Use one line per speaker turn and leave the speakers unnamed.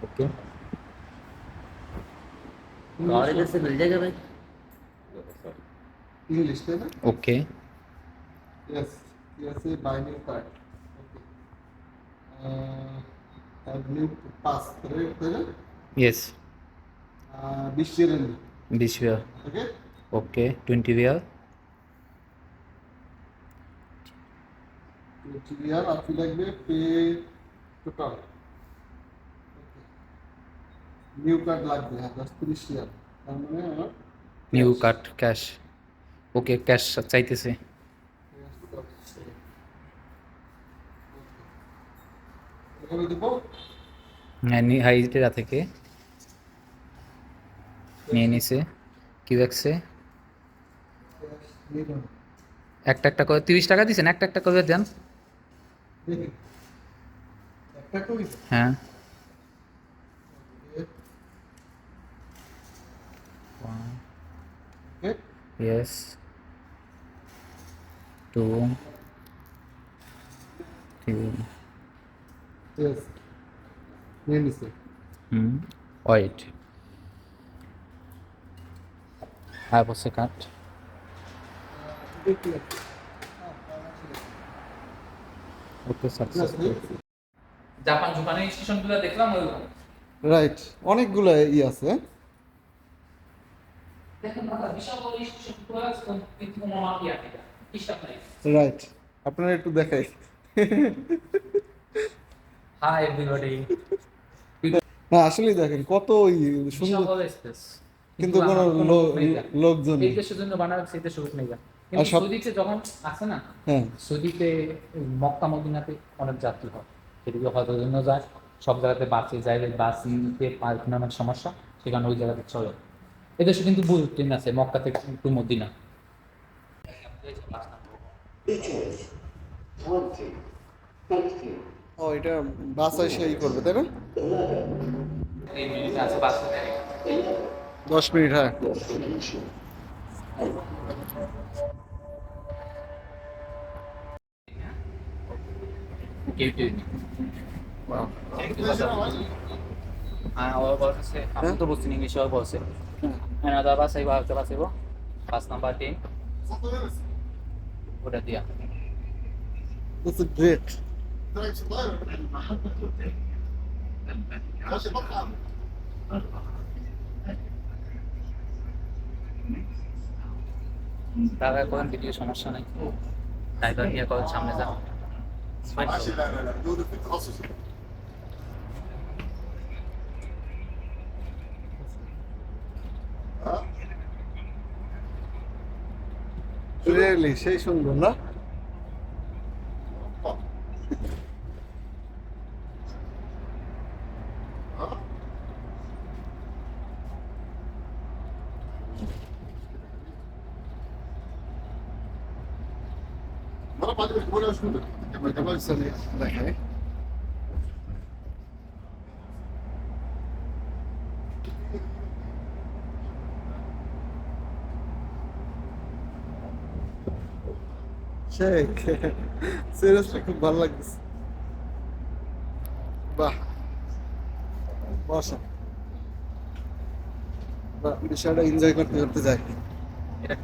Okay.
और इधर से मिल जाएगा भाई।
इंग्लिश है ना?
ओके।
यस, कैसे buy new card. Okay, have new pass right है ना?
यस।
20 চিলড্রেন।
20 वेयर।
ओके,
ओके 20 वेयर।
20 ইয়ার আর কি লাগবে? Pay total. নিউ কার্ড লাগবে, হ্যাঁ 30 ইয়ার, তার মানে আমার
নিউ কাট ক্যাশ। ওকে ক্যাশ চাইতেছে।
এখানে দিব।
হ্যাঁ হাইজেরা থেকে নিয়ে নিছে। কি দেখছে? একটা একটা করে 30 টাকা দিছেন, একটা একটা করে দেন।
দেখি একটা করি।
হ্যাঁ।
ওকে,
ইয়েস। 2 3
यस নিয়ে নিছে।
ওয়েট। আর বসে কাট।
দেখি
ওকে সাকসেসফুল। জাপান জুপানের স্টেশনগুলো দেখলাম ওই
রাইট, অনেকগুলো আছে।
দেখেন না বিশাল বড় স্টেশনগুলো আছে কিন্তু কোনো মাফিয়া এটা হিসাব নাই।
রাইট, আপনারা একটু দেখাই।
Hi everybody.
না আসলেই দেখেন কত
বিশাল
সুন্দর,
বড় স্পেস
কিন্তু কোনো লোকজন
এই
নেই।
দেশের জন্য বানানো সেই দেশে উঠ নেই।
আর
কিন্তু
সব-
সৌদিতে যখন আছে না,
হ্যাঁ
সৌদিতে মক্কা মদিনাতে অনেক যাত্রী হয়, সেদিকে হয়তো জন্য যায়, সব জায়গাতে বাসে যায়, বাস নিতে পার্কিং অনেক সমস্যা, সেখানে ওই জায়গাতে চলে। এদেশে কিন্তু বুল ট্রেন আছে মক্কা থেকে টু মদিনা।
ও এটা বাস এসে করবে তাই না?
এই মিনিটে আছে বাস।
10 মিনিট, হ্যাঁ।
কেউ কেউ
Wow.
ওরা বলছে আমি তো বুঝছি ইংলিশে, ওরা বলছে another bus আইবা একটা বাস আইব, বাস নাম্বার 10 ওটা দিয়া।
That's great.
টাকা করেন ভিডিও সমস্যা নাই, ড্রাইভার নিয়ে করেন সামনে যান।
Really সেই সুন্দর না? দেখাই। শেখ সিরিয়াসলি খুব ভালো লাগছে। বাহ, বসো, বিষয়টা এনজয় করতে করতে যাই।
এটা